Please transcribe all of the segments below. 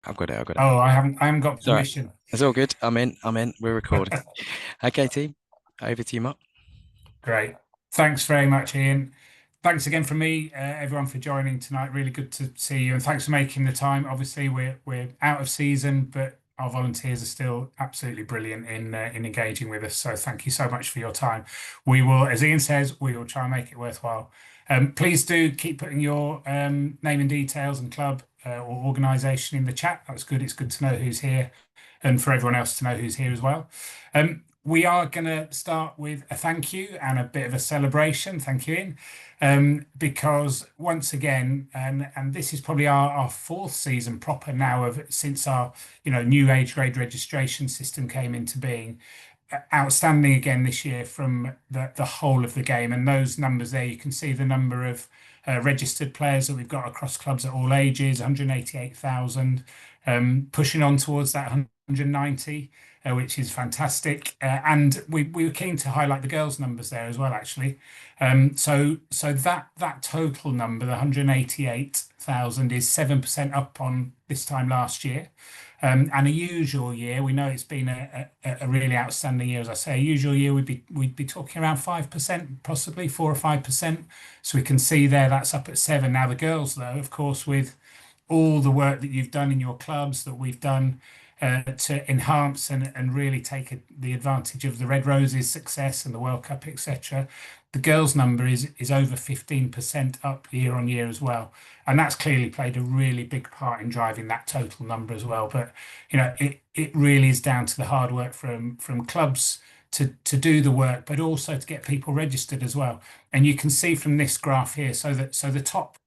I've got it. I've got it. Oh, I haven't got It's all right. permission. It's all good. I'm in. I'm in. We're recording. Okay, team. Over to you, Mark. Great. Thanks very much, Ian. Thanks again from me, everyone, for joining tonight. Really good to see you, and thanks for making the time. Obviously, we're out of season, but our volunteers are still absolutely brilliant in engaging with us. So thank you so much for your time. We will, as Ian says, we will try and make it worthwhile. Please do keep putting your name and details and club or organisation in the chat. That's good. It's good to know who's here, and for everyone else to know who's here as well. We are going to start with a thank you and a bit of a celebration. Thank you, Ian. Because once again, and this is probably our fourth season proper now of since our new age grade registration system came into being. Outstanding again this year from the whole of the game, and those numbers there you can see the number of registered players that we've got across clubs at all ages, 188,000, pushing on towards that 190, which is fantastic. And we were keen to highlight the girls' numbers there as well, actually. So that total number, the 188,000, is 7% up on this time last year. And a usual year, we know it's been a really outstanding year, as I say. A usual year, we'd be talking around 5%, possibly 4 or 5%. So we can see there that's up at 7. Now the girls, though, of course, with all the work that you've done in your clubs, that we've done to enhance and really take the advantage of the Red Roses' success and the World Cup, etc. The girls' number is over 15% up year on year as well, and that's clearly played a really big part in driving that total number as well. But it really is down to the hard work from clubs to do the work, but also to get people registered as well. And you can see from this graph here, so the top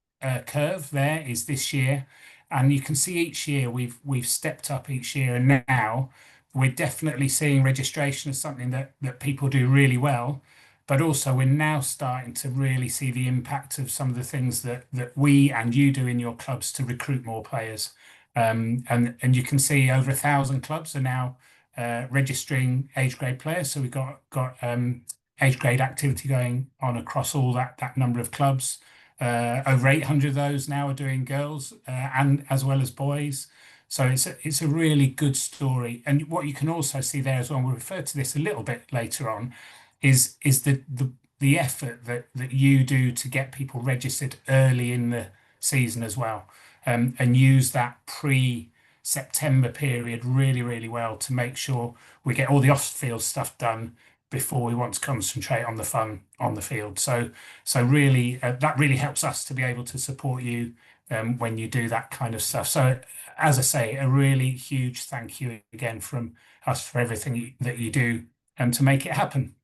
curve there is this year, and you can see each year we've stepped up each year, and now we're definitely seeing registration as something that people do really well, but also we're now starting to really see the impact of some of the things that we and you do in your clubs to recruit more players. And you can see over 1,000 clubs are now registering age grade players. So we've got age grade activity going on across all that number of clubs. Over 800 of those now are doing girls and as well as boys. So it's a really good story. And what you can also see there as well, and we'll refer to this a little bit later on, is the effort that you do to get people registered early in the season as well, and use that pre-September period really, really well to make sure we get all the off-field stuff done before we want to concentrate on the fun on the field. So really, that really helps us to be able to support you when you do that kind of stuff. So as I say, a really huge thank you again from us for everything that you do to make it happen.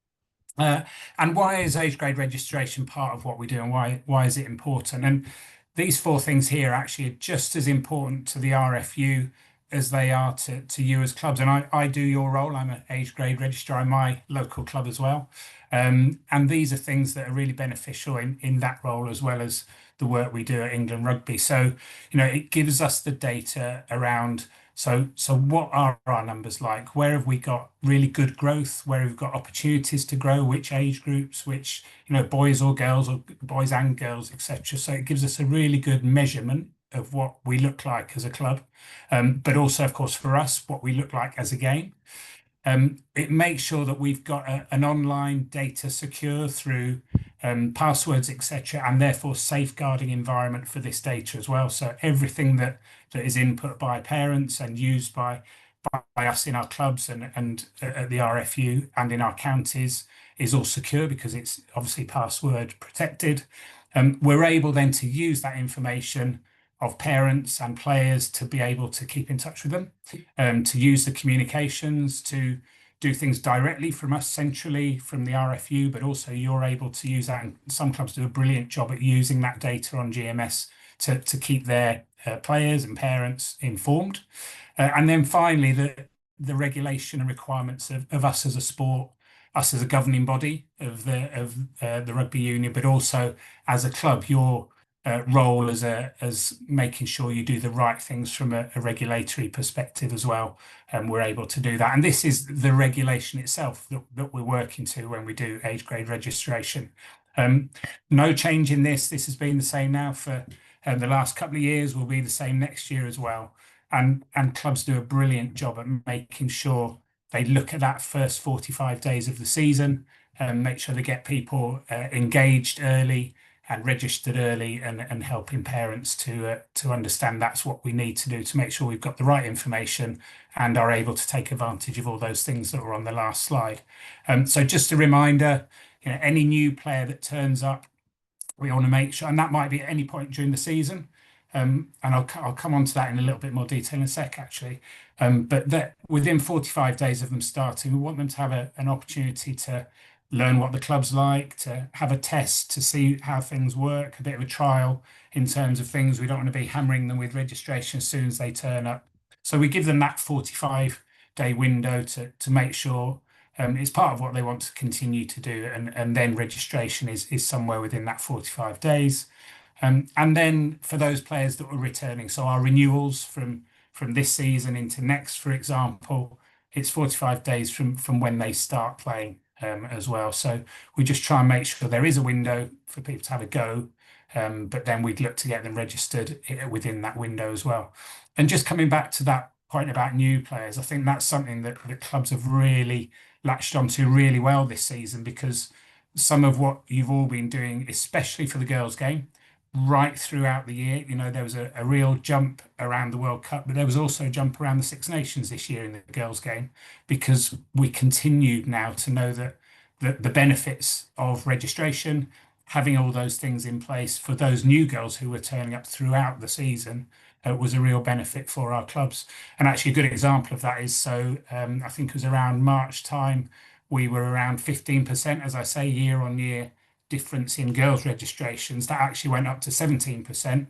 Uh, and why is age grade registration part of what we do, and why is it important? And these four things here actually are just as important to the RFU as they are to you as clubs. And I do your role. I'm an age grade registrar in my local club as well. And these are things that are really beneficial in that role as well as the work we do at England Rugby. So, it gives us the data around. So what are our numbers like? Where have we got really good growth? Where have we got opportunities to grow? Which age groups? Which, boys or girls or boys and girls, etc. So it gives us a really good measurement of what we look like as a club, but also, of course, for us, what we look like as a game. It makes sure that we've got an online data secure through passwords, etc., and therefore safeguarding environment for this data as well. So everything that is input by parents and used by us in our clubs and at the RFU and in our counties is all secure because it's obviously password protected. We're able then to use that information of parents and players to be able to keep in touch with them, to use the communications, to do things directly from us centrally from the RFU, but also you're able to use that. And some clubs do a brilliant job at using that data on GMS to keep their players and parents informed. And then finally, the regulation and requirements of us as a sport, us as a governing body of the rugby union, but also as a club, your role as making sure you do the right things from a regulatory perspective as well. And we're able to do that. And this is the regulation itself that we're working to when we do age grade registration. No change in this. This has been the same now for the last couple of years, will be the same next year as well. and clubs do a brilliant job at making sure they look at that first 45 days of the season and make sure they get people engaged early and registered early, and helping parents to understand that's what we need to do to make sure we've got the right information and are able to take advantage of all those things that were on the last slide. So just a reminder, any new player that turns up, we want to make sure, and that might be at any point during the season. And I'll come on to that in a little bit more detail in a sec, actually. But that within 45 days of them starting, we want them to have an opportunity to learn what the club's like, to have a test to see how things work, a bit of a trial in terms of things. We don't want to be hammering them with registration as soon as they turn up. So we give them that 45-day window to make sure it's part of what they want to continue to do, and then registration is somewhere within that 45 days. And then for those players that were returning, so our renewals from this season into next, for example, it's 45 days from when they start playing as well. So we just try and make sure there is a window for people to have a go, but then we'd look to get them registered within that window as well. And just coming back to that point about new players, I think that's something that the clubs have really latched onto really well this season, because some of what you've all been doing, especially for the girls' game, right throughout the year. There was a real jump around the World Cup, but there was also a jump around the Six Nations this year in the girls' game, because we continued now to know that the benefits of registration, having all those things in place for those new girls who were turning up throughout the season, was a real benefit for our clubs. And actually, a good example of that is, I think it was around March time, we were around 15%, as I say, year on year difference in girls' registrations. That actually went up to 17%.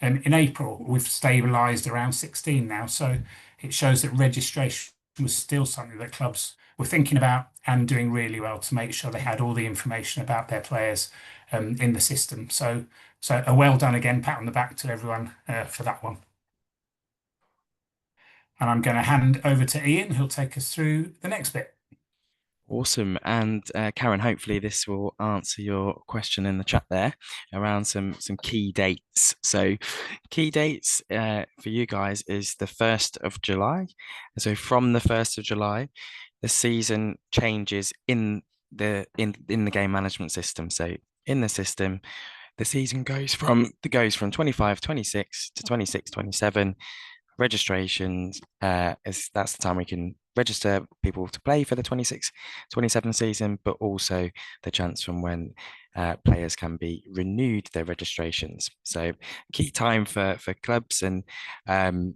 In April, we've stabilised around 16 now. So it shows that registration was still something that clubs were thinking about and doing really well to make sure they had all the information about their players in the system. So a well done again, pat on the back to everyone for that one. And I'm going to hand over to Ian, who'll take us through the next bit. Awesome. And Karen, hopefully this will answer your question in the chat there around some key dates. So key dates for you guys is the 1st of July. And so from the 1st of July, the season changes in the game management system. So in the system, the season goes from 25-26 to 26-27. Registrations that's the time we can register people to play for the 26-27 season, but also the chance from when players can be renewed their registrations. So key time for clubs, and there's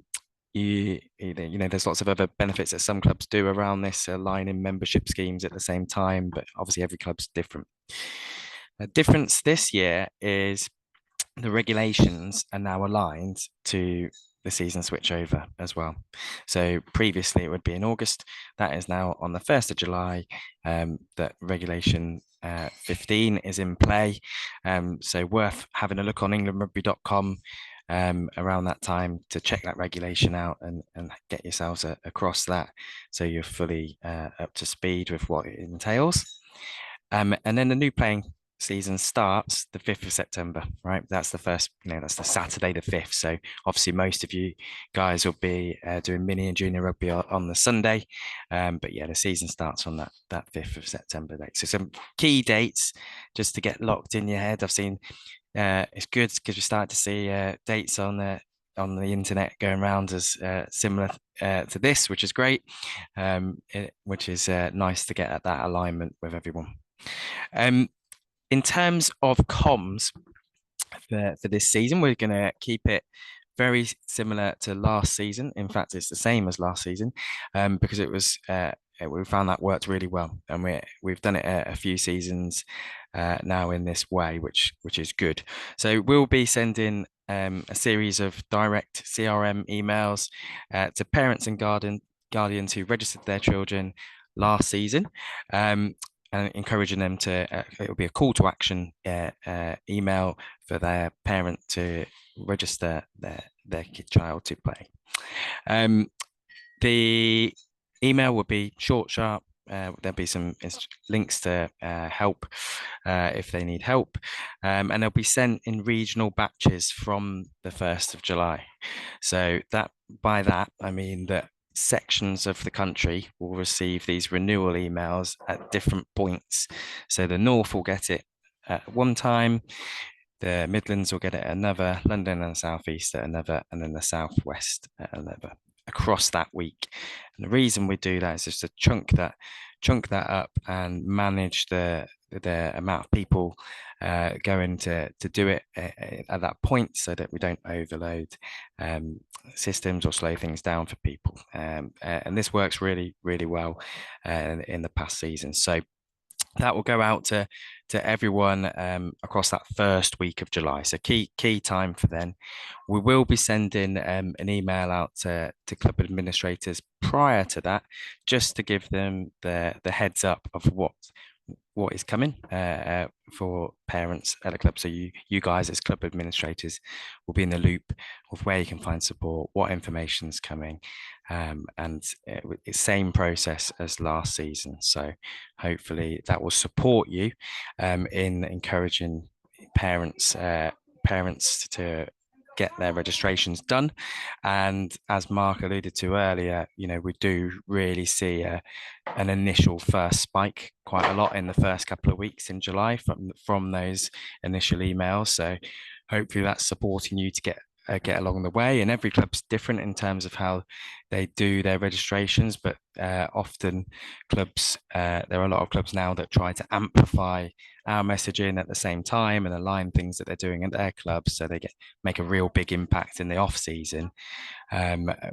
lots of other benefits that some clubs do around this, aligning membership schemes at the same time, but obviously every club's different. The difference this year is the regulations are now aligned to the season switch over as well. So previously it would be in August. That is now on the 1st of July. That regulation 15 is in play. So worth having a look on englandrugby.com around that time to check that regulation out and get yourselves across that, so you're fully up to speed with what it entails. And then the new playing season starts the 5th of September, right? That's the first, that's the Saturday the 5th. So obviously most of you guys will be doing mini and junior rugby on the Sunday. But yeah, the season starts on that 5th of September date. So some key dates just to get locked in your head. I've seen it's good because we start to see dates on the internet going around as similar to this, which is great, which is nice to get at that alignment with everyone. In terms of comms for this season, we're going to keep it very similar to last season. In fact, it's the same as last season because it was we found that worked really well, and we've done it a few seasons now in this way, which is good. So we'll be sending a series of direct CRM emails to parents and guardians who registered their children last season. And encouraging them to, it'll be a call to action email for their parent to register their child to play. The email will be short, sharp. There'll be some links to help if they need help. And they'll be sent in regional batches from the 1st of July. So that by that, I mean that sections of the country will receive these renewal emails at different points. So the North will get it at one time, the Midlands will get it at another, London and the Southeast at another, and then the Southwest at another across that week. And the reason we do that is just to chunk that up and manage the amount of people going to do it at that point so that we don't overload systems or slow things down for people. And this works really, really well in the past season. So that will go out to everyone across that first week of July. So key time for then. We will be sending an email out to club administrators prior to that, just to give them the heads up of what is coming for parents at the club. So you guys as club administrators will be in the loop of where you can find support, what information is coming, and it's same process as last season. So hopefully that will support you in encouraging parents to get their registrations done. And as Mark alluded to earlier, we do really see an initial first spike quite a lot in the first couple of weeks in July from those initial emails. So hopefully that's supporting you to get along the way. And every club's different in terms of how they do their registrations, but often clubs, there are a lot of clubs now that try to amplify our messaging at the same time and align things that they're doing at their clubs, so they make a real big impact in the off season,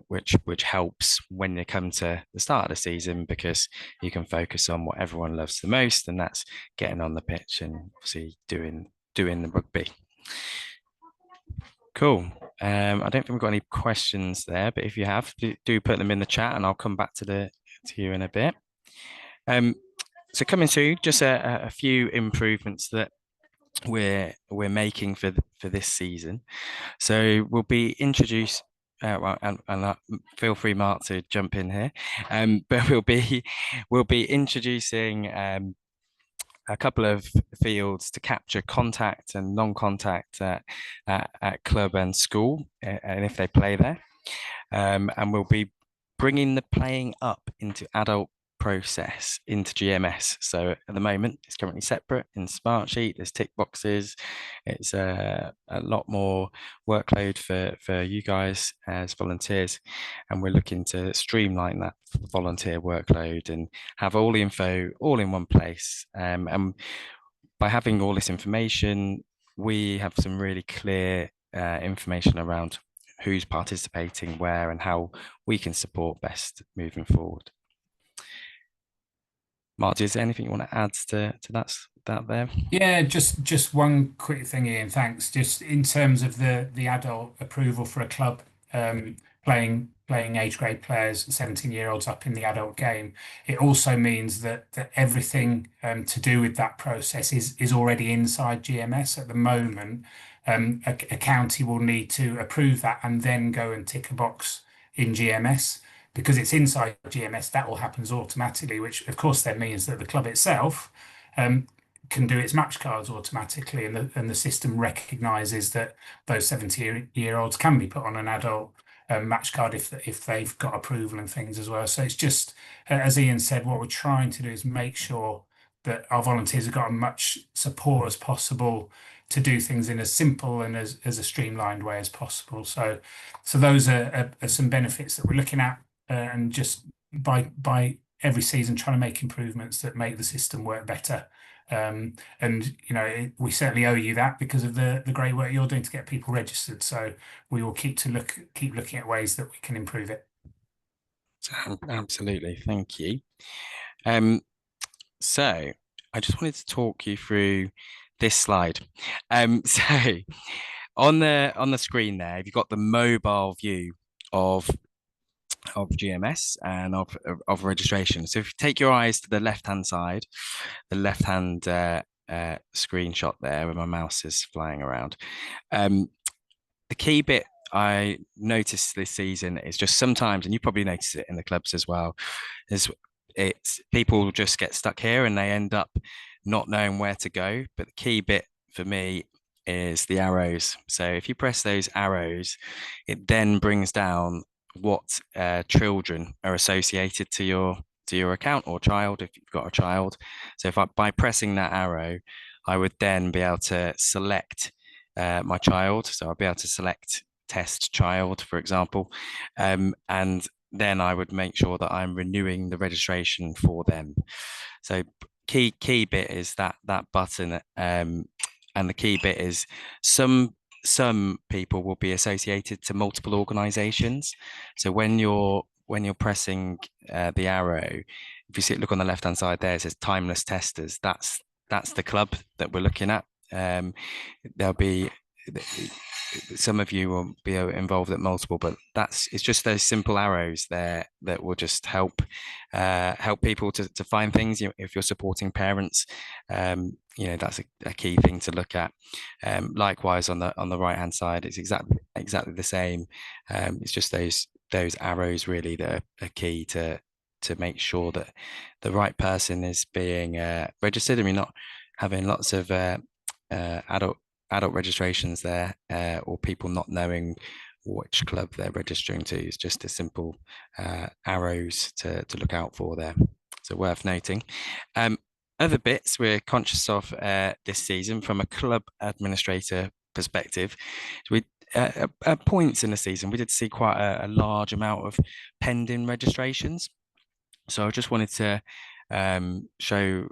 which helps when you come to the start of the season, because you can focus on what everyone loves the most, and that's getting on the pitch and obviously doing the rugby. Cool. I don't think we've got any questions there, but if you have, do put them in the chat, and I'll come back to you in a bit. So coming to just a few improvements that we're making for this season. So we'll be introduced. And feel free, Mark, to jump in here. But we'll be introducing a couple of fields to capture contact and non-contact at club and school, and if they play there. And we'll be bringing the playing up into adult process into GMS. So at the moment, it's currently separate in Smartsheet. There's tick boxes. It's a lot more workload for you guys as volunteers, and we're looking to streamline that volunteer workload and have all the info all in one place. And by having all this information, we have some really clear information around who's participating where and how we can support best moving forward. Mark, is there anything you want to add to that there? Yeah, just one quick thing, Ian. Thanks. Just in terms of the adult approval for a club playing age grade players, 17-year-olds up in the adult game, it also means that everything to do with that process is already inside GMS at the moment. A county will need to approve that and then go and tick a box in GMS. Because it's inside GMS, that all happens automatically, which of course then means that the club itself can do its match cards automatically, and the system recognises that those 70-year-olds can be put on an adult match card if they've got approval and things as well. So it's just, as Ian said, what we're trying to do is make sure that our volunteers have got as much support as possible to do things in as simple and as a streamlined way as possible. So those are some benefits that we're looking at. And just by every season trying to make improvements that make the system work better. And we certainly owe you that because of the great work you're doing to get people registered. So we will keep looking at ways that we can improve it. Absolutely, thank you. So I just wanted to talk you through this slide. So on the screen there, you've got the mobile view of GMS and of registration. So if you take your eyes to the left-hand side, the left-hand screenshot there where my mouse is flying around, the key bit I noticed this season is just sometimes, and you probably notice it in the clubs as well, is it's people just get stuck here and they end up not knowing where to go. But the key bit for me is the arrows. So if you press those arrows, it then brings down what children are associated to your account or child if you've got a child. So if I by pressing that arrow, I would then be able to select my child. So I'll be able to select test child, for example, and then I would make sure that I'm renewing the registration for them. So key bit is that button, and the key bit is some people will be associated to multiple organizations. So when you're pressing the arrow, if you see look on the left hand side there, it says Timeless Testers. That's the club that we're looking at. There'll be some of you will be involved at multiple, but it's just those simple arrows there that will just help people to find things. If you're supporting parents, that's a key thing to look at. Likewise on the right hand side, it's exactly the same. It's just those arrows really that are key to make sure that the right person is being registered, and we're not having lots of adult registrations there, or people not knowing which club they're registering to. It's just a simple arrows to look out for there. So worth noting. Other bits we're conscious of this season from a club administrator perspective. We at points in the season we did see quite a large amount of pending registrations. So I just wanted to show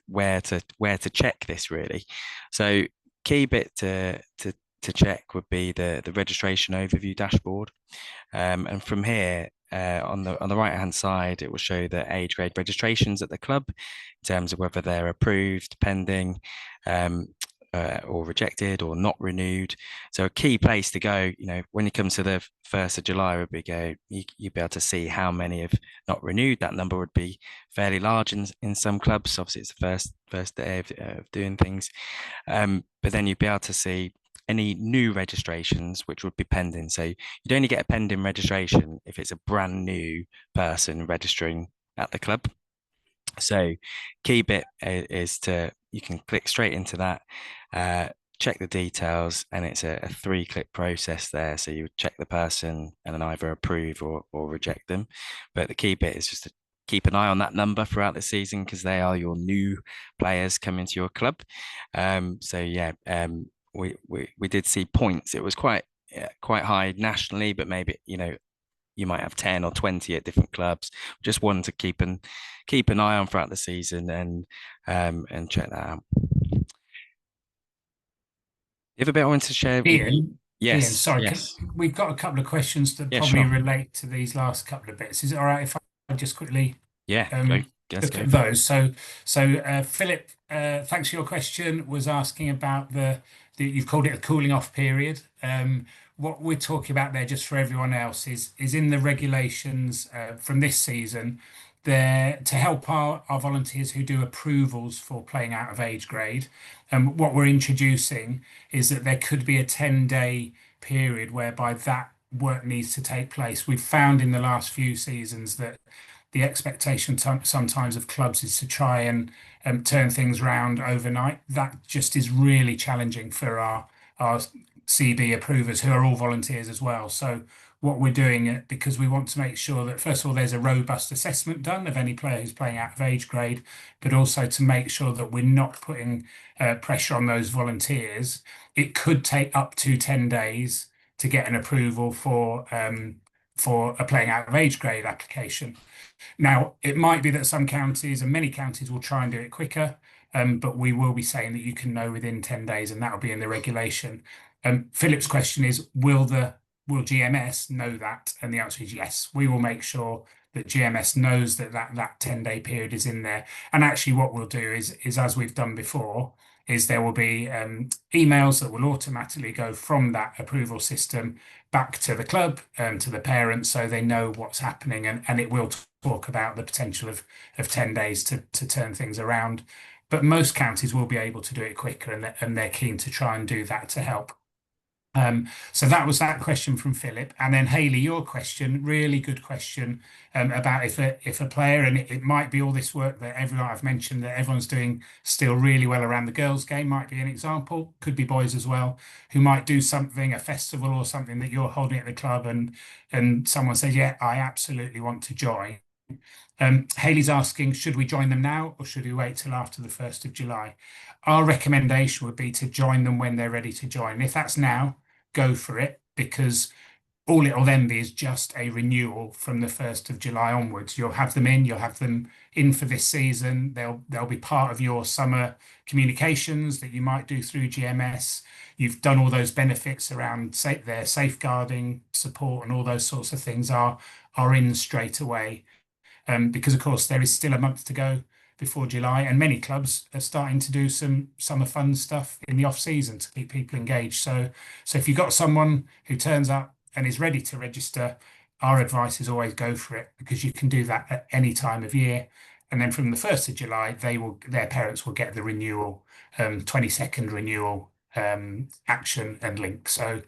where to check this really. So key bit to check would be the registration overview dashboard, and from here on the right hand side it will show the age grade registrations at the club in terms of whether they're approved, pending, or rejected or not renewed. So a key place to go, when you come to the 1st of July, would be you'd be able to see how many have not renewed. That number would be fairly large in some clubs. Obviously, it's the first day of doing things, but then you'd be able to see any new registrations which would be pending. So you'd only get a pending registration if it's a brand new person registering at the club. So key bit is you can click straight into that, check the details, and it's a 3-click process there. So you would check the person and then either approve or reject them. But the key bit is just to keep an eye on that number throughout the season because they are your new players coming to your club. So yeah, we did see points. It was quite high nationally, but maybe you might have 10 or 20 at different clubs. Just wanted to keep an eye on throughout the season and check that out. The other bit I wanted to share with you. Ian, Yes, sorry, yes. we've got a couple of questions that Yeah, probably sure. relate to these last couple of bits. Is it all right if I just quickly Yeah, let's look go at for it. those? Philip, thanks for your question, was asking about you've called it a cooling off period. What we're talking about there, just for everyone else, is in the regulations from this season, there to help our volunteers who do approvals for playing out of age grade. What we're introducing is that there could be a 10-day period whereby that work needs to take place. We've found in the last few seasons that the expectation sometimes of clubs is to try and turn things around overnight. That just is really challenging for our CB approvers who are all volunteers as well. So what we're doing, because we want to make sure that first of all there's a robust assessment done of any player who's playing out of age grade, but also to make sure that we're not putting pressure on those volunteers. It could take up to 10 days to get an approval for a playing out of age grade application. Now, it might be that some counties and many counties will try and do it quicker, but we will be saying that you can know within 10 days, and that will be in the regulation. Philip's question is, will GMS know that? And the answer is yes. We will make sure that GMS knows that 10-day period is in there. And actually what we'll do is as we've done before, is there will be emails that will automatically go from that approval system back to the club, to the parents, so they know what's happening, and it will talk about the potential of 10 days to turn things around. But most counties will be able to do it quicker, and they're keen to try and do that to help. So that was that question from Philip. And then Hayley, your question, really good question, about if a player, and it might be all this work that everyone I've mentioned that everyone's doing still really well around the girls' game, might be an example, could be boys as well, who might do something, a festival or something that you're holding at the club, and someone says, yeah, I absolutely want to join. Hayley's asking, should we join them now or should we wait till after the 1st of July? Our recommendation would be to join them when they're ready to join. If that's now, go for it, because all it'll then be is just a renewal from the 1st of July onwards. You'll have them in for this season. They'll be part of your summer communications that you might do through GMS. You've done all those benefits around their safeguarding support, and all those sorts of things are in straight away. Because of course there is still a month to go before July, and many clubs are starting to do some summer fun stuff in the off season to keep people engaged. So if you've got someone who turns up and is ready to register, our advice is always go for it, because you can do that at any time of year. And then from the 1st of July, their parents will get the renewal, 22nd renewal action and link. So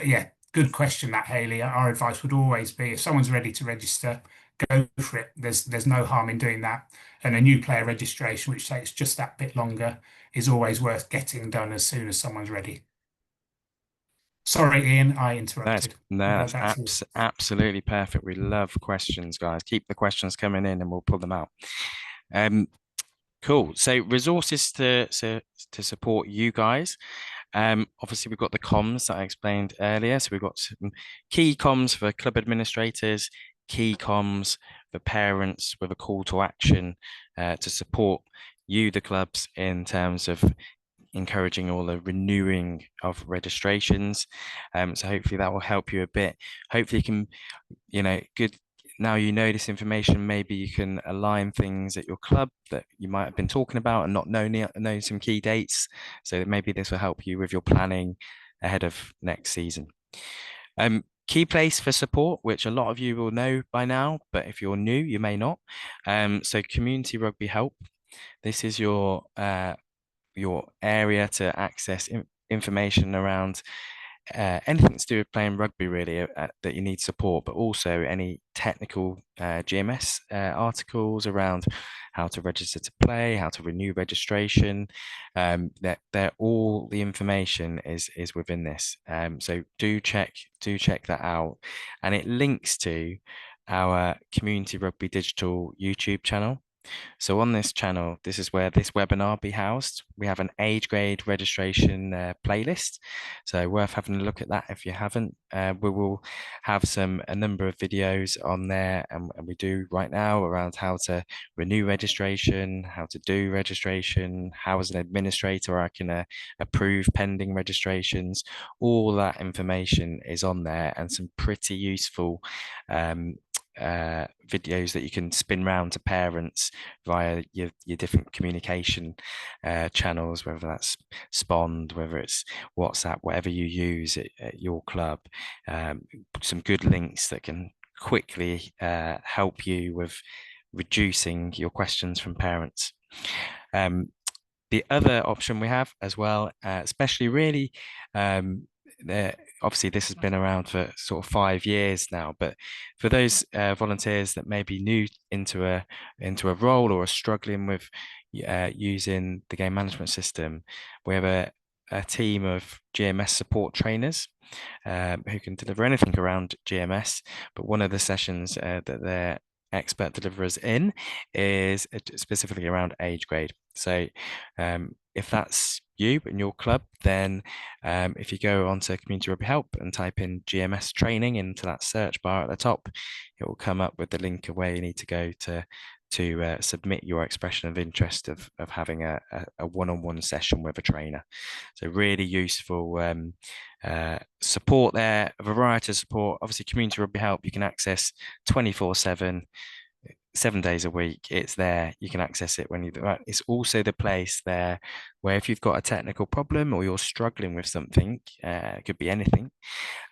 yeah, good question that, Hayley. Our advice would always be, if someone's ready to register, go for it. There's no harm in doing that. And a new player registration, which takes just that bit longer, is always worth getting done as soon as someone's ready. Sorry, Ian, I interrupted. That's absolutely perfect. We love questions, guys. Keep the questions coming in and we'll pull them out. Cool. So resources to support you guys. Obviously, we've got the comms that I explained earlier. So we've got some key comms for club administrators, key comms for parents with a call to action to support you, the clubs, in terms of encouraging all the renewing of registrations. So hopefully that will help you a bit. Hopefully you can, good. Now you know this information, maybe you can align things at your club that you might have been talking about and not know some key dates. So maybe this will help you with your planning ahead of next season. Key place for support, which a lot of you will know by now, but if you're new, you may not. So Community Rugby Help. This is your area to access information around anything to do with playing rugby, really, that you need support, but also any technical GMS articles around how to register to play, how to renew registration. They're all the information is within this. So do check that out, and it links to our Community Rugby Digital YouTube channel. So on this channel, this is where this webinar will be housed. We have an age grade registration playlist, so worth having a look at that if you haven't. We will have a number of videos on there, and we do right now, around how to renew registration, how to do registration, how as an administrator I can approve pending registrations. All that information is on there, and some pretty useful videos that you can spin round to parents via your different communication channels, whether that's Spond, whether it's WhatsApp, whatever you use at your club. Some good links that can quickly help you with reducing your questions from parents. The other option we have as well, especially really, obviously this has been around for sort of 5 years now, but for those volunteers that may be new into a role or are struggling with using the game management system, we have a team of GMS support trainers who can deliver anything around GMS, but one of the sessions that they're expert deliverers in is specifically around age grade. So if that's you and your club, then if you go onto Community Rugby Help and type in GMS training into that search bar at the top, it will come up with the link of where you need to go to submit your expression of interest of having a one-on-one session with a trainer. So really useful support there, a variety of support. Obviously, Community Rugby Help you can access 24/7. 7 days a week. It's there. You can access it when you. It's also the place there where if you've got a technical problem or you're struggling with something, it could be anything,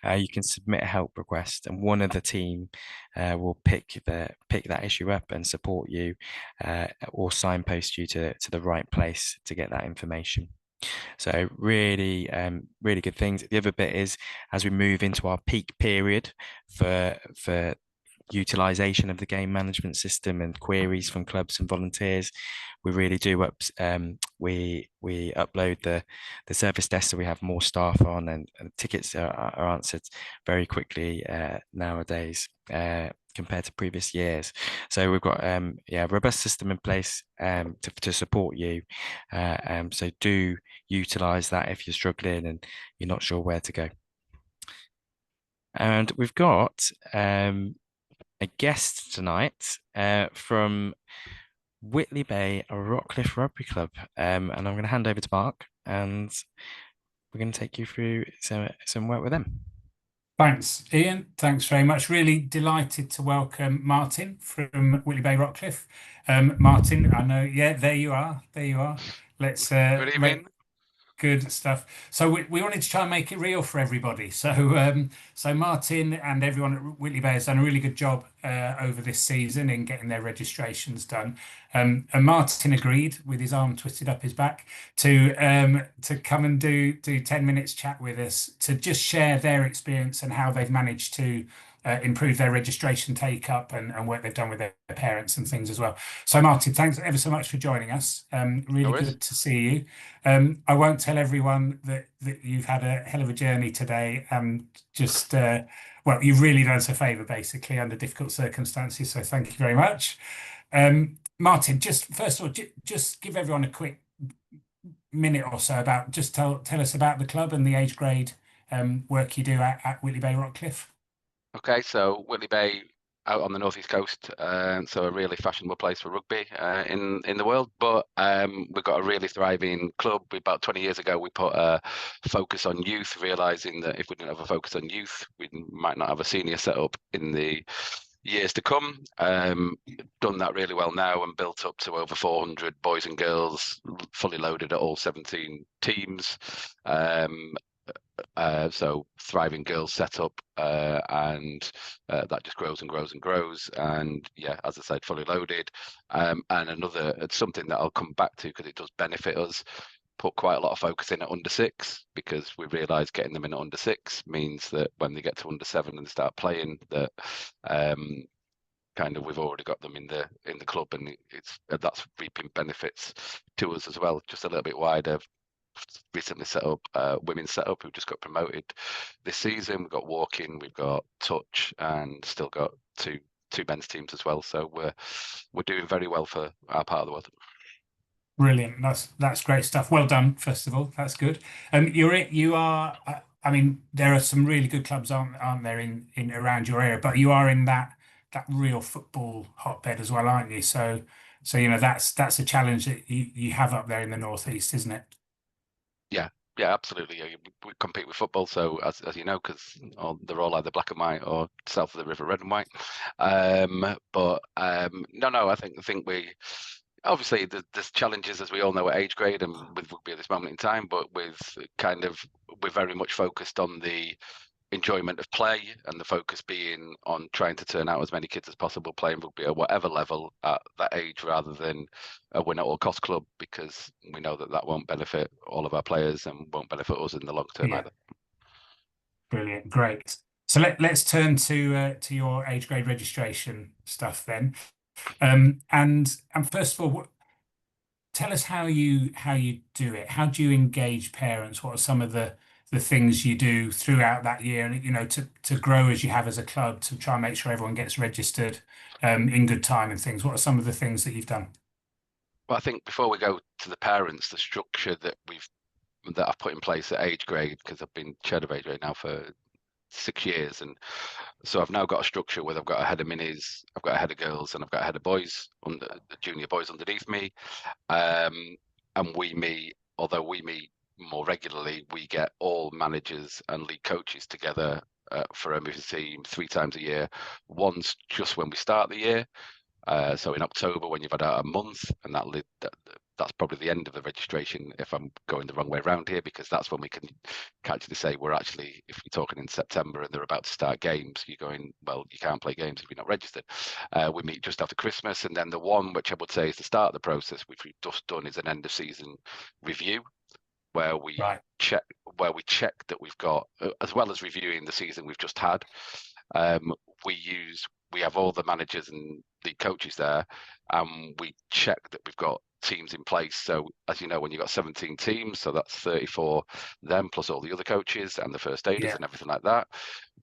you can submit a help request, and one of the team will pick that issue up and support you, or signpost you to the right place to get that information. So really, really good things. The other bit is as we move into our peak period for utilization of the game management system and queries from clubs and volunteers, we really do we upload the service desk so we have more staff on, and tickets are answered very quickly nowadays. Compared to previous years, so we've got a robust system in place to support you. So do utilize that if you're struggling and you're not sure where to go. And we've got a guest tonight from Whitley Bay Rockcliff Rugby Club. And I'm going to hand over to Mark, and we're going to take you through some work with them. Thanks, Ian. Thanks very much. Really delighted to welcome Martin from Whitley Bay Rockcliffe. Martin, I know, yeah, there you are. There you are. Let's Good evening. Good stuff. So we wanted to try and make it real for everybody. So Martin and everyone at Whitley Bay has done a really good job over this season in getting their registrations done. And Martin agreed, with his arm twisted up his back, to come and do 10 minutes chat with us to just share their experience and how they've managed to improve their registration take up and work they've done with their parents and things as well. So Martin, thanks ever so much for joining us. Really good to see you. I won't tell everyone that you've had a hell of a journey today, and just well, you've really done us a favour basically under difficult circumstances. So thank you very much, Martin. Just first of all, just give everyone a quick minute or so about just tell us about the club and the age grade work you do at Whitley Bay Rockcliffe. Okay, so Whitley Bay out on the northeast coast, so a really fashionable place for rugby in the world. But we've got a really thriving club. About 20 years ago, we put a focus on youth, realizing that if we didn't have a focus on youth, we might not have a senior set up in the years to come. Done that really well now and built up to over 400 boys and girls, fully loaded at all 17 teams. So thriving girls setup, and that just grows and grows and grows. And yeah, as I said, fully loaded. And it's something that I'll come back to because it does benefit us. Put quite a lot of focus in at under six, because we realise getting them in at under six means that when they get to under seven and they start playing, that kind of we've already got them in the club, and that's reaping benefits to us as well. Just a little bit wider. Recently set up women's setup who just got promoted this season. We've got walking, we've got touch, and still got two men's teams as well. So we're doing very well for our part of the world. Brilliant. That's great stuff. Well done, first of all. That's good. You are. I mean, there are some really good clubs, aren't there, in around your area? But you are in that real football hotbed as well, aren't you? So you know that's a challenge that you have up there in the northeast, isn't it? Yeah, absolutely. Yeah, we compete with football, so as you know, because they're all either black and white or south of the river, red and white. No, I think we obviously there's challenges, as we all know, at age grade and with rugby at this moment in time. But with we're very much focused on the enjoyment of play, and the focus being on trying to turn out as many kids as possible playing rugby at whatever level at that age, rather than a win at all cost club, because we know that won't benefit all of our players and won't benefit us in the long term either. Brilliant, great. So let's turn to your age grade registration stuff then. And first of all, tell us how you do it. How do you engage parents? What are some of the things you do throughout that year, and you know, to grow as you have as a club, to try and make sure everyone gets registered in good time and things? What are some of the things that you've done? Well, I think before we go to the parents, the structure that I've put in place at age grade, because I've been chair of age grade now for 6 years, and so I've now got a structure where I've got a head of minis, I've got a head of girls, and I've got a head of boys, the junior boys underneath me. And although we meet more regularly, we get all managers and league coaches together for a movie team 3 times a year. Once just when we start the year, so in October when you've had a month, and that's probably the end of the registration if I'm going the wrong way around here, because that's when we can actually say we're actually, if you're talking in September and they're about to start games, you're going, well, you can't play games if you're not registered. We meet just after Christmas, and then the one which I would say is the start of the process, which we've just done, is an end of season review. where we Right. check that we've got, as well as reviewing the season we've just had. We have all the managers and the coaches there, and we check that we've got teams in place. So as you know, when you've got 17 teams, so that's 34 them plus all the other coaches and the first aiders and everything like that.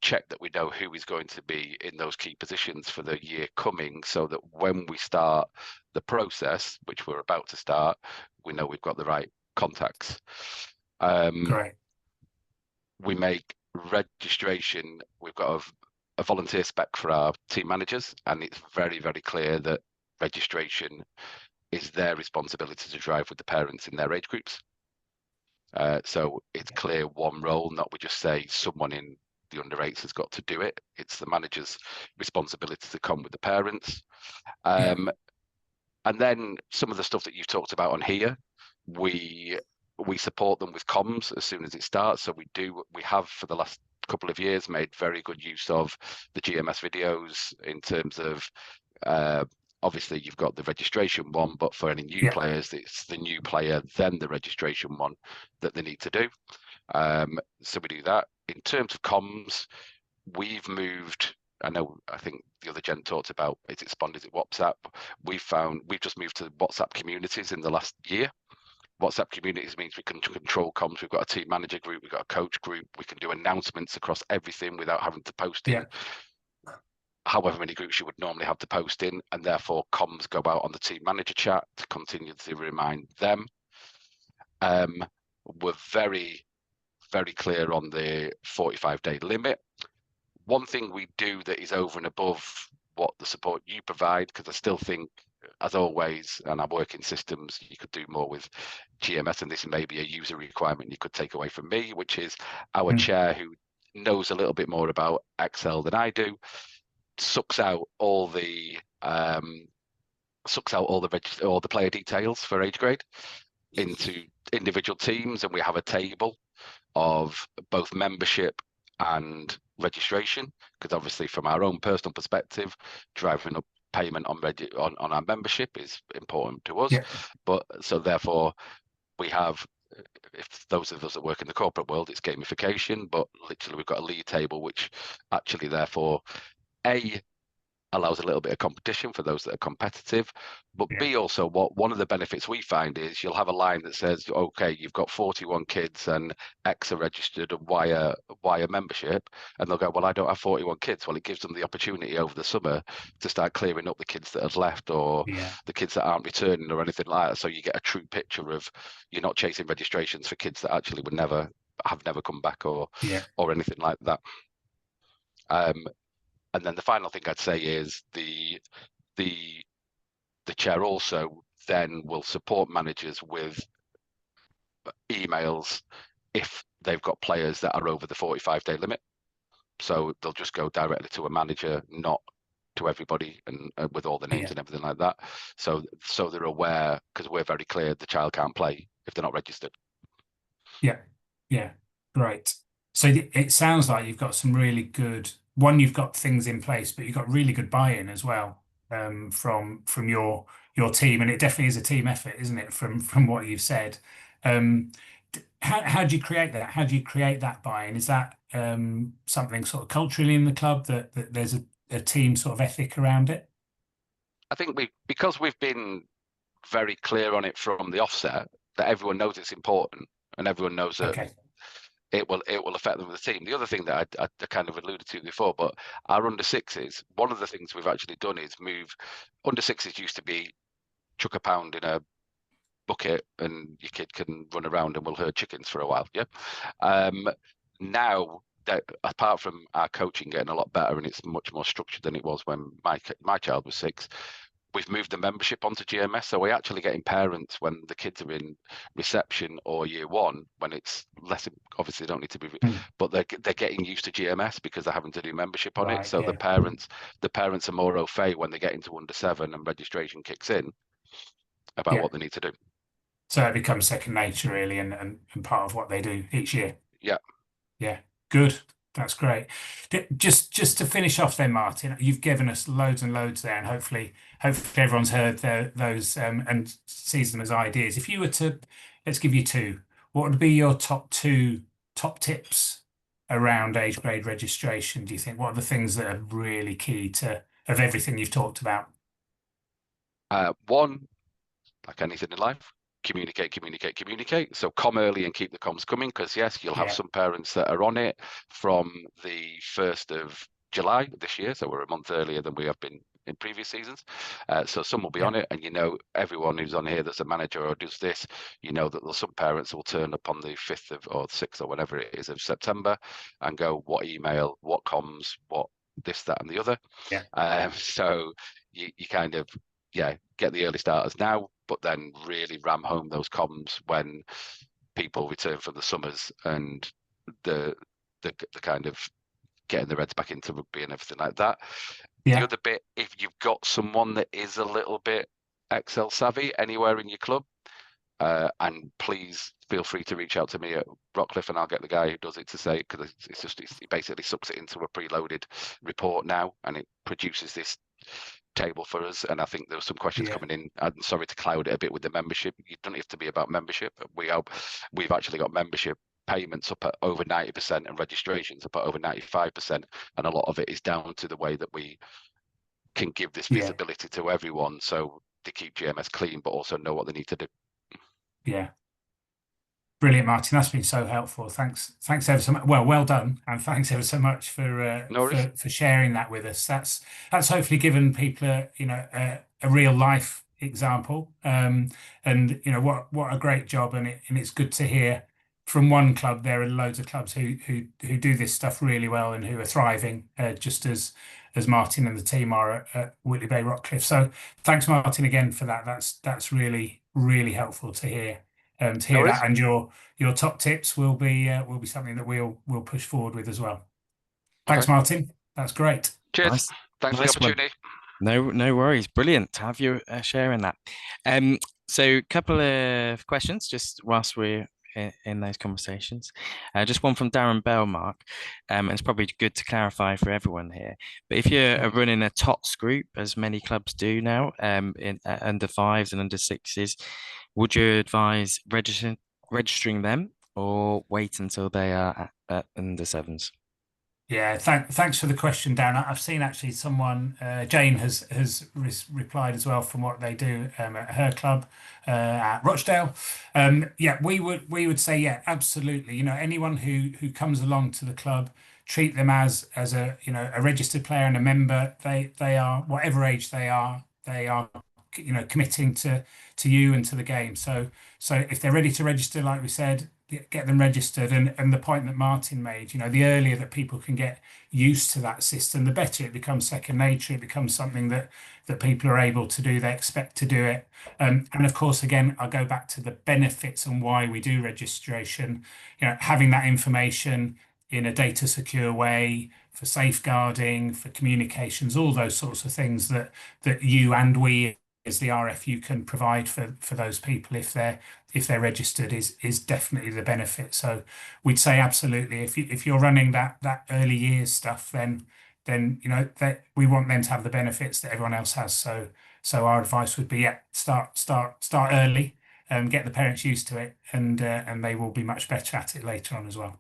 Check that we know who is going to be in those key positions for the year coming, so that when we start the process, which we're about to start, we know we've got the right contacts. Great. We make registration, we've got a volunteer spec for our team managers, and it's very, very clear that registration is their responsibility to drive with the parents in their age groups. So it's clear one role, not we just say someone in the under 8s has got to do it. It's the manager's responsibility to come with the parents. And then some of the stuff that you've talked about on here, we support them with comms as soon as it starts. So we have for the last couple of years made very good use of the GMS videos in terms of obviously you've got the registration one, but for any new players, it's the new player, then the registration one that they need to do. So we do that. In terms of comms, we've moved, I think the other gent talked about, is it WhatsApp? We've just moved to WhatsApp communities in the last year. WhatsApp communities means we can control comms. We've got a team manager group, we've got a coach group, we can do announcements across everything without having to post in however many groups you would normally have to post in, and therefore comms go out on the team manager chat to continue to remind them. We're very, very clear on the 45-day limit. One thing we do that is over and above what the support you provide, because I still think, as always, and I work in systems, you could do more with GMS, and this may be a user requirement you could take away from me, which is our chair, who knows a little bit more about Excel than I do, sucks out all the player details for age grade into individual teams, and we have a table of both membership and registration, because obviously from our own personal perspective, driving up payment on our membership is important to us. But so therefore we have, if those of us that work in the corporate world, it's gamification, but literally we've got a league table, which actually therefore allows a little bit of competition for those that are competitive, but B, also one of the benefits we find is you'll have a line that says, okay, you've got 41 kids and X are registered and Y are membership, and they'll go, well, I don't have 41 kids. Well, it gives them the opportunity over the summer to start clearing up the kids that have left, or the kids that aren't returning or anything like that, so you get a true picture of, you're not chasing registrations for kids that actually would never come back or anything like that. And then the final thing I'd say is the chair also then will support managers with emails if they've got players that are over the 45-day limit. So they'll just go directly to a manager, not to everybody, and with all the names and everything like that. So they're aware, because we're very clear the child can't play if they're not registered. Yeah, great. So it sounds like you've got some really good, you've got things in place, but you've got really good buy-in as well from your team, and it definitely is a team effort, isn't it? From what you've said, how do you create that? How do you create that buy-in? Is that something sort of culturally in the club that there's a team sort of ethic around it? I think because we've been very clear on it from the offset, that everyone knows it's important, and everyone knows that it will affect them with the team. The other thing that I kind of alluded to before, but our under 6s, one of the things we've actually done is move. Under 6s used to be chuck a pound in a bucket and your kid can run around and we'll herd chickens for a while. Now that, apart from our coaching getting a lot better and it's much more structured than it was when my child was 6, we've moved the membership onto GMS, so we're actually getting parents when the kids are in reception or year 1, when it's less, obviously they don't need to be, but they're getting used to GMS because they're having to do membership on it. So the parents are more au fait when they get into under 7 and registration kicks in about what they need to do. So it becomes second nature really, and part of what they do each year. Yeah, good. That's great. Just to finish off then, Martin, you've given us loads and loads there, and hopefully everyone's heard those and sees them as ideas. If you were to, let's give you 2, what would be your top tips around age grade registration, do you think? What are the things that are really key of everything you've talked about? One, like anything in life, communicate. So come early and keep the comms coming, because yes, you'll have some parents that are on it from the 1st of July this year. So we're a month earlier than we have been in previous seasons. So some will be on it, and everyone who's on here that's a manager or does this, that there's some parents will turn up on the 5th of or 6th or whatever it is of September and go, what email, what comms, what this, that, and the other. So you kind of get the early starters now, but then really ram home those comms when people return from the summers and the kind of getting the Reds back into rugby and everything like that. The other bit, if you've got someone that is a little bit Excel savvy anywhere in your club, and please feel free to reach out to me at Rockcliff, and I'll get the guy who does it to say, because it basically sucks it into a preloaded report now, and it produces this table for us. And I think there were some questions coming in. I'm sorry to cloud it a bit with the membership. You don't have to be about membership. We've actually got membership payments up at over 90% and registrations up at over 95%, and a lot of it is down to the way that we can give this visibility to everyone, so they keep GMS clean but also know what they need to do. Brilliant, Martin. That's been so helpful. Thanks ever so much. Well done, and thanks ever so much for sharing that with us. That's hopefully given people a real life example. And what a great job, and it's good to hear from one club. There are loads of clubs who do this stuff really well and who are thriving, just as Martin and the team are at Whitley Bay Rockcliff. So thanks, Martin, again for that. That's really, really helpful to hear. That, and your top tips will be something that we'll push forward with as well. Thanks, Martin. That's great. Cheers. Thanks for the opportunity. No worries. Brilliant to have you sharing that. So a couple of questions just whilst we're in those conversations. Just one from Darren Bellmark, and it's probably good to clarify for everyone here. But if you're running a TOTS group, as many clubs do now, in under 5s and under 6s, would you advise registering them or wait until they are at under 7s? Yeah, thanks for the question, Dan. I've seen actually someone, Jane has replied as well from what they do at her club at Rochdale. We would say absolutely. Anyone who comes along to the club, treat them as a a registered player and a member. They are, whatever age they are committing to you and to the game. So if they're ready to register, like we said, get them registered. And the point that Martin made, the earlier that people can get used to that system, the better it becomes second nature. It becomes something that people are able to do. They expect to do it. And of course, again, I'll go back to the benefits and why we do registration. Having that information in a data secure way, for safeguarding, for communications, all those sorts of things that you and we as the RFU can provide for those people if they're registered is definitely the benefit. So we'd say absolutely, if you're running that early years stuff, then that we want them to have the benefits that everyone else has. So our advice would be start early and get the parents used to it, and they will be much better at it later on as well.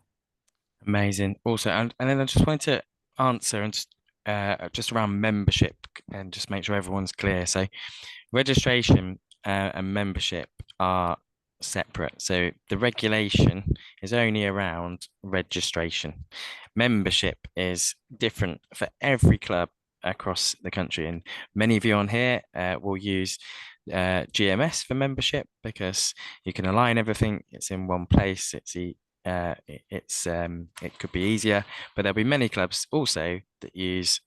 Amazing. Also, and then I just wanted to answer and just around membership and just make sure everyone's clear. So registration and membership are separate. So the regulation is only around registration. Membership is different for every club across the country, and many of you on here will use GMS for membership because you can align everything. It's in one place. It could be easier, but there'll be many clubs also that use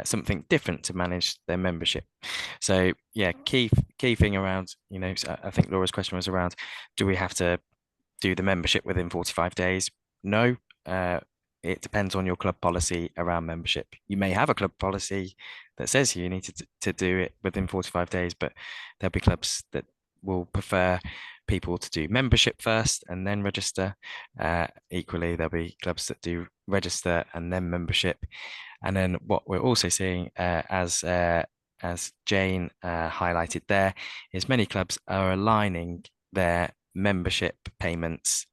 something different to manage their membership. So key thing around, I think Laura's question was around, do we have to do the membership within 45 days? No, it depends on your club policy around membership. You may have a club policy that says you need to do it within 45 days, but there'll be clubs that will prefer people to do membership first and then register. Equally, there'll be clubs that do register and then membership. And then what we're also seeing, as Jane highlighted there, is many clubs are aligning their membership payments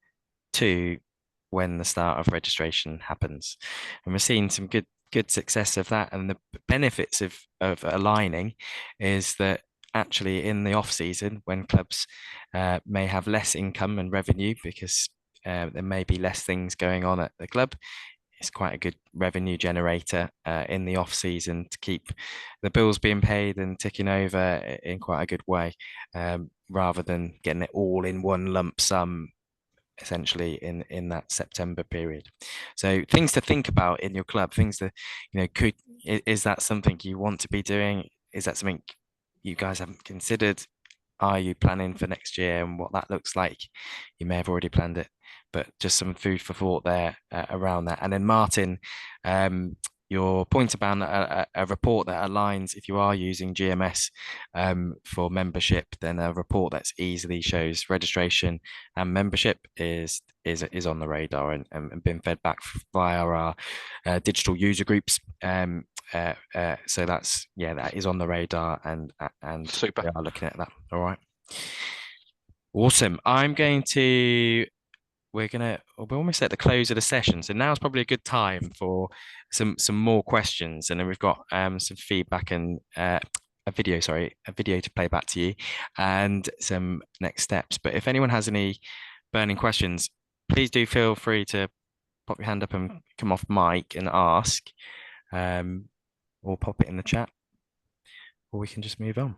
2 when the start of registration happens. And we're seeing some good success of that. And the benefits of aligning is that actually in the off season, when clubs may have less income and revenue because there may be less things going on at the club, it's quite a good revenue generator in the off season to keep the bills being paid and ticking over in quite a good way, rather than getting it all in one lump sum essentially in that September period. So things to think about in your club, things that, is that something you want to be doing? Is that something you guys haven't considered? Are you planning for next year and what that looks like? You may have already planned it, but just some food for thought there around that. And then Martin, your point about a report that aligns, if you are using GMS for membership, then a report that's easily shows registration and membership is on the radar and been fed back via our digital user groups. So that is on the radar and Super. we are looking at that. All right. Awesome. We're almost at the close of the session, so now's probably a good time for some more questions, and then we've got some feedback and a video to play back to you, and some next steps. But if anyone has any burning questions, please do feel free to pop your hand up and come off mic and ask, or pop it in the chat, or we can just move on.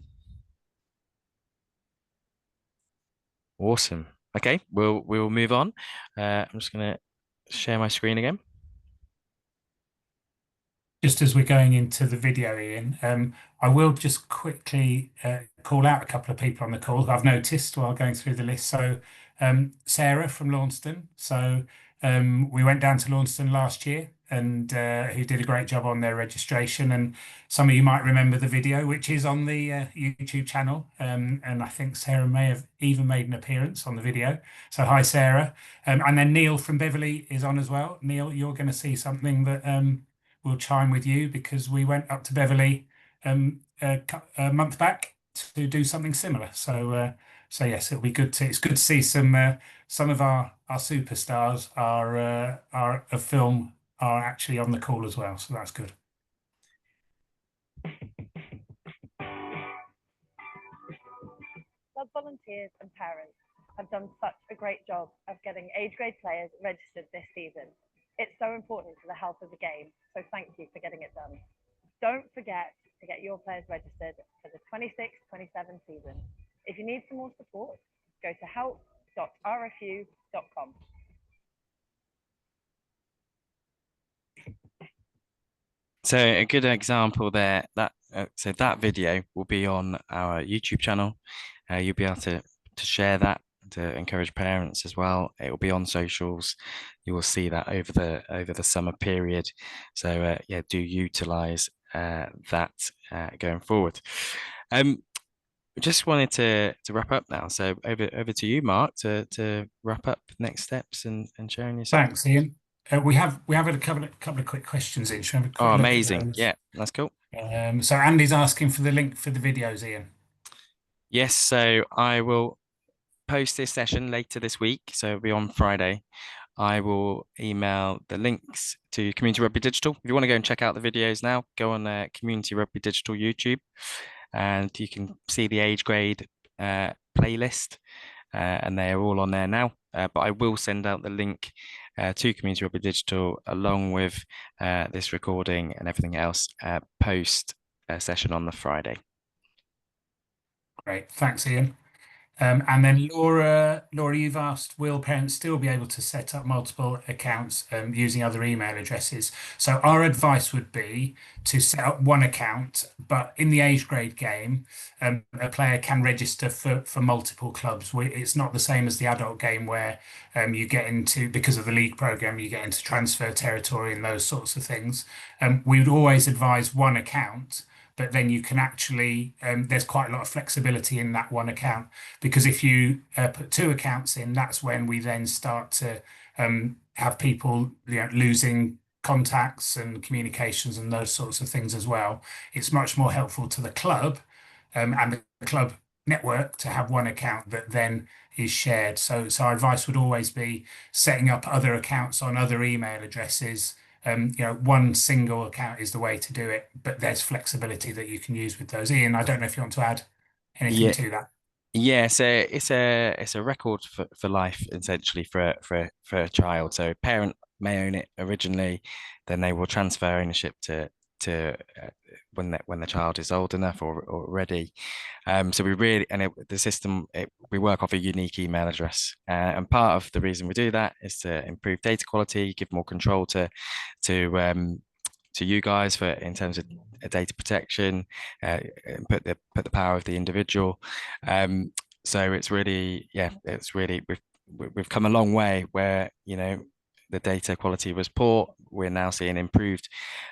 Awesome. Okay, we'll move on. I'm just going to share my screen again. Just as we're going into the video, Ian, I will just quickly call out a couple of people on the call who I've noticed while going through the list. So Sarah from Launceston. So we went down to Launceston last year, and who did a great job on their registration. And some of you might remember the video, which is on the YouTube channel. And I think Sarah may have even made an appearance on the video. So hi, Sarah. And then Neil from Beverley is on as well. Neil, you're going to see something that will chime with you, because we went up to Beverley a month back to do something similar. So yes, it'll be good to. It's good to see some of our superstars are of film are actually on the call as well. So that's good. Club volunteers and parents have done such a great job of getting age grade players registered this season. It's so important to the health of the game, so thank you for getting it done. Don't forget to get your players registered for the 26-27 season. If you need some more support, go to help.rfu.com. So a good example there, so that video will be on our YouTube channel. You'll be able to share that, to encourage parents as well. It will be on socials. You will see that over the summer period. So yeah, do utilize that going forward. Just wanted to wrap up now. So over to you, Mark, to wrap up next steps and sharing yourself. Thanks, Ian. We have had a couple of quick questions in. Shall we have a quick Oh, look at amazing! those? Yeah, that's cool. So Andy's asking for the link for the videos, Ian. Yes, so I will post this session later this week, so it'll be on Friday. I will email the links to Community Rugby Digital. If you want to go and check out the videos now, go on Community Rugby Digital YouTube, and you can see the age grade playlist, and they're all on there now. But I will send out the link to Community Rugby Digital along with this recording and everything else post session on the Friday. Great, thanks, Ian. And then Laura, you've asked, will parents still be able to set up multiple accounts using other email addresses? So our advice would be to set up one account, but in the age grade game, a player can register for multiple clubs. It's not the same as the adult game where you get into, because of the league program, you get into transfer territory and those sorts of things. We would always advise one account, but then you can actually, there's quite a lot of flexibility in that one account, because if you put two accounts in, that's when we then start to have people losing contacts and communications and those sorts of things as well. It's much more helpful to the club, and the club network to have one account that then is shared. So our advice would always be setting up other accounts on other email addresses. One single account is the way to do it, but there's flexibility that you can use with those. Ian, I don't know if you want to add anything Yeah, to that. yeah, so it's a record for life essentially for a child. So a parent may own it originally, then they will transfer ownership to when the child is old enough or ready. So we really the system we work off a unique email address, and part of the reason we do that is to improve data quality, give more control to to you guys for in terms of data protection, put the power of the individual. So it's really, yeah, it's really we've come a long way where, the data quality was poor. We're now seeing improved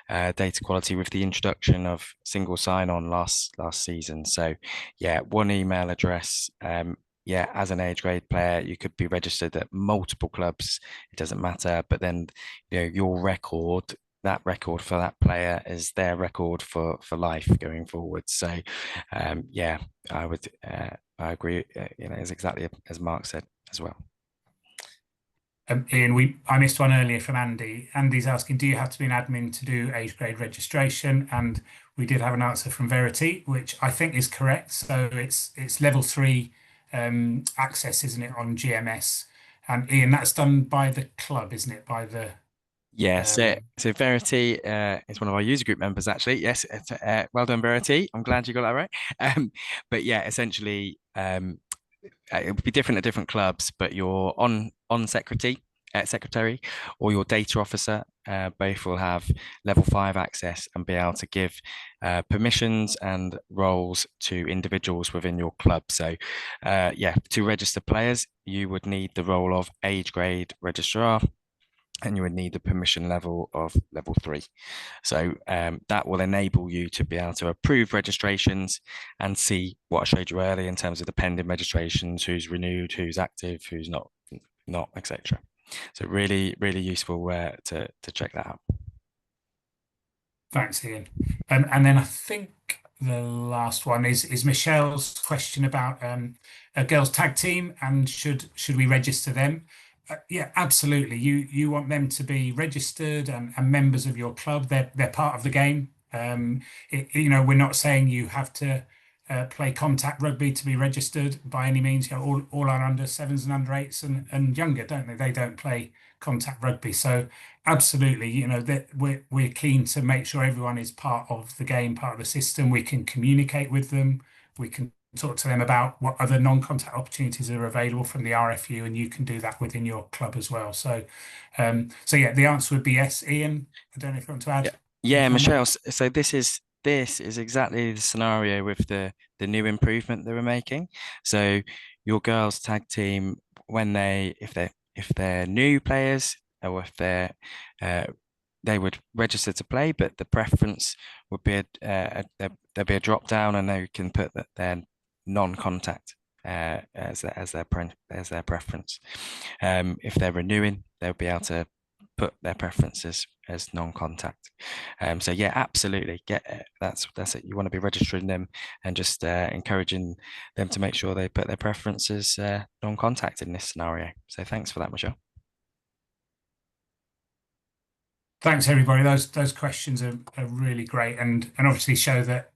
data quality with the introduction of single sign-on last season. So yeah, one email address. Yeah, as an age grade player, you could be registered at multiple clubs. It doesn't matter, but then your record, that record for that player is their record for life going forward. So yeah, I agree. It's exactly as Mark said as well. Ian, I missed one earlier from Andy. Andy's asking, do you have to be an admin to do age grade registration? And we did have an answer from Verity, which I think is correct. So it's level 3 access, isn't it, on GMS? And Ian, that's done by the club, isn't it? By the Yeah, so Verity is one of our user group members, actually. Yes, well done, Verity. I'm glad you got that right. But yeah, essentially, it would be different at different clubs, but your on secretary or your data officer both will have level 5 access and be able to give permissions and roles to individuals within your club. So yeah, to register players, you would need the role of age grade registrar, and you would need the permission level of level 3. So that will enable you to be able to approve registrations and see what I showed you earlier in terms of the pending registrations, who's renewed, who's active, who's not, etc. So really, really useful to check that out. Thanks, Ian. And then I think the last one is Michelle's question about a girls' tag team and should we register them? Yeah, absolutely. You want them to be registered and members of your club. They're part of the game. We're not saying you have to play contact rugby to be registered by any means. All our under 7s and under 8s and younger, don't they? They don't play contact rugby. So absolutely, that we're keen to make sure everyone is part of the game, part of the system. We can communicate with them. We can talk to them about what other non-contact opportunities are available from the RFU, and you can do that within your club as well. So, yeah, the answer would be yes. Ian, I don't know if you want to add. Yeah, Michelle. So this is exactly the scenario with the new improvement that we're making. So your girls tag team, if they're new players, or if they would register to play, but the preference would be there'll be a drop down, and they can put that their non-contact as their preference. If they're renewing, they'll be able to put their preferences as non-contact. So yeah, absolutely, that's it. You want to be registering them and just encouraging them to make sure they put their preferences non-contact in this scenario. So thanks for that, Michelle. Thanks, everybody. Those questions are really great, and obviously show that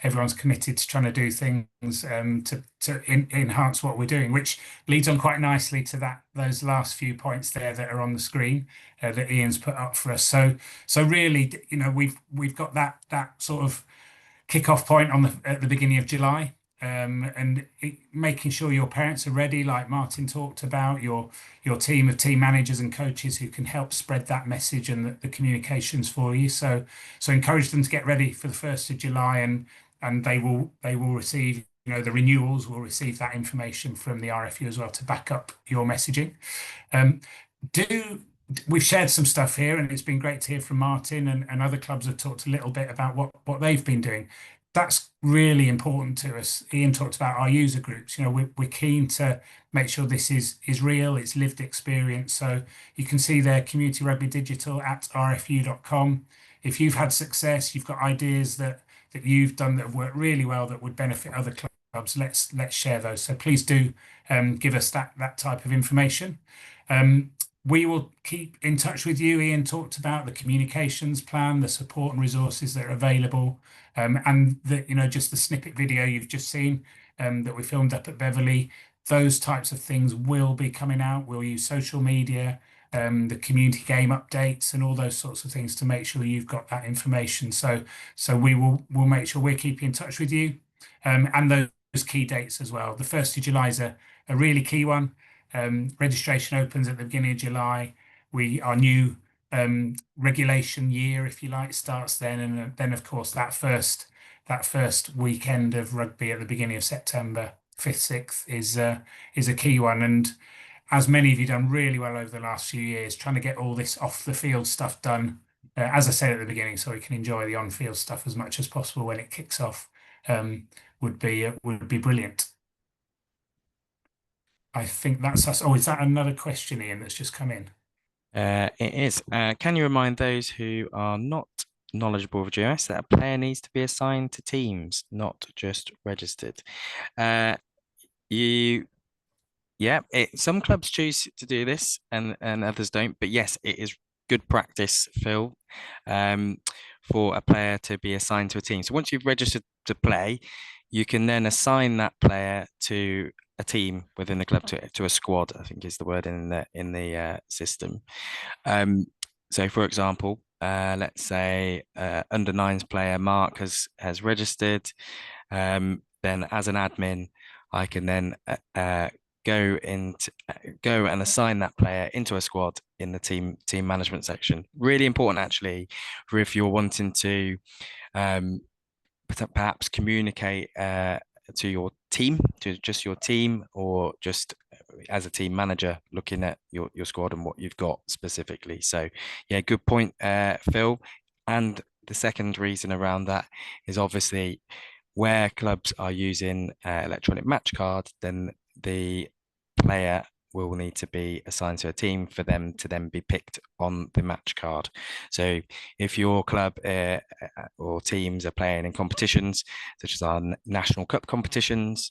everyone's committed to trying to do things to enhance what we're doing, which leads on quite nicely to those last few points there that are on the screen that Ian's put up for us. So really, we've got that sort of kick-off point at the beginning of July. And making sure your parents are ready, like Martin talked about, your team of team managers and coaches who can help spread that message and the communications for you. So encourage them to get ready for the 1st of July, and they will receive, the renewals will receive that information from the RFU as well to back up your messaging. We've shared some stuff here, and it's been great to hear from Martin, and other clubs have talked a little bit about what they've been doing. That's really important to us. Ian talked about our user groups. We're keen to make sure this is real, it's lived experience. So you can see there, Community Rugby Digital at rfu.com. If you've had success, you've got ideas that you've done that have worked really well that would benefit other clubs, let's share those. So please do give us that type of information. We will keep in touch with you. Ian talked about the communications plan, the support and resources that are available, and just the snippet video you've just seen that we filmed up at Beverley. Those types of things will be coming out. We'll use social media, the community game updates, and all those sorts of things to make sure you've got that information. So we'll make sure we're keeping in touch with you, and those key dates as well. The 1st of July is a really key one. Registration opens at the beginning of July. Our new regulation year, if you like, starts then, and then of course that first weekend of rugby at the beginning of September, 5th, 6th, is a key one. And as many of you done really well over the last few years, trying to get all this off the field stuff done, as I said at the beginning, so we can enjoy the on field stuff as much as possible when it kicks off, would be brilliant. I think that's us. Oh, is that another question, Ian, that's just come in? It is. Can you remind those who are not knowledgeable of GOS that a player needs to be assigned to teams, not just registered? Some clubs choose to do this and others don't, but yes, it is good practice, Phil, for a player to be assigned to a team. So once you've registered to play, you can then assign that player to a team within the club, to a squad, I think is the word in the system. So for example, let's say under 9s player Mark has registered. Then as an admin, I can then go and assign that player into a squad in the team management section. Really important, actually, for if you're wanting to perhaps communicate to your team, to just your team, or just as a team manager looking at your squad and what you've got specifically. So yeah, good point, Phil. And the second reason around that is obviously where clubs are using electronic match cards, then the player will need to be assigned to a team for them to then be picked on the match card. So if your club or teams are playing in competitions such as our national cup competitions,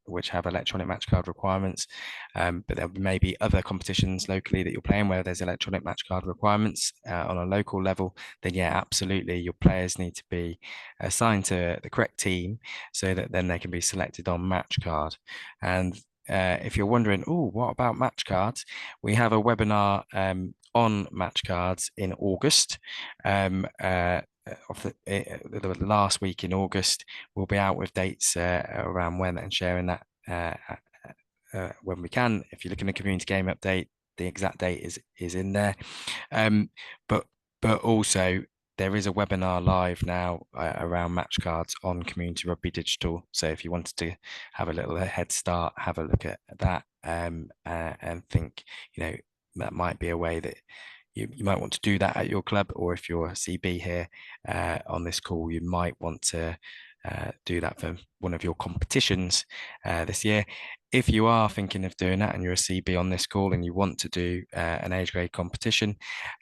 which have electronic match card requirements, but there may be other competitions locally that you're playing where there's electronic match card requirements on a local level, then yeah, absolutely, your players need to be assigned to the correct team so that then they can be selected on match card. And if you're wondering, oh, what about match cards? We have a webinar on match cards in August. Of the last week in August, we'll be out with dates around when and sharing that when we can. If you look in the community game update, the exact date is in there. But also there is a webinar live now around match cards on Community Rugby Digital. So if you wanted to have a little head start, have a look at that and think, that might be a way that you might want to do that at your club, or if you're a CB here on this call, you might want to do that for one of your competitions this year. If you are thinking of doing that and you're a CB on this call and you want to do an age grade competition,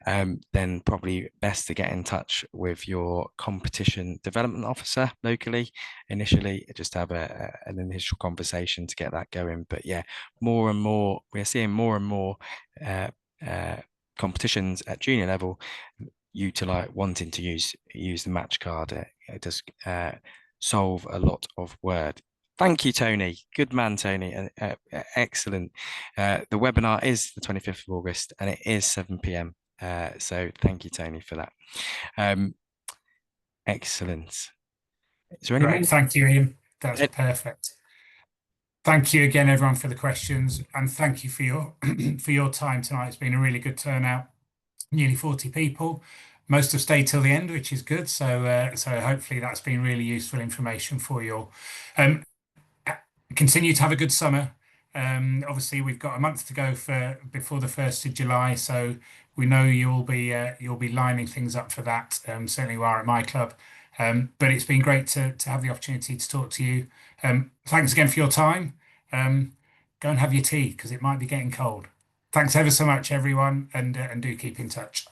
then probably best to get in touch with your competition development officer locally initially, just have an initial conversation to get that going. But yeah, more and more, we're seeing more and more competitions at junior level wanting to use the match card. It does solve a lot of work. Thank you, Tony. Good man, Tony. Excellent. The webinar is the 25th of August and it is 7 p.m. So thank you, Tony, for that. Excellent. Is there any Great. more? Thank you, Ian. That's perfect. Thank you again, everyone, for the questions, and thank you for your for your time tonight. It's been a really good turnout. Nearly 40 people. Most have stayed till the end, which is good. So hopefully that's been really useful information for you all. Continue to have a good summer. Obviously, we've got a month to go before the 1st of July, so we know you'll be lining things up for that. Certainly, we are at my club. But it's been great to have the opportunity to talk to you. Thanks again for your time. Go and have your tea because it might be getting cold. Thanks ever so much, everyone, and do keep in touch.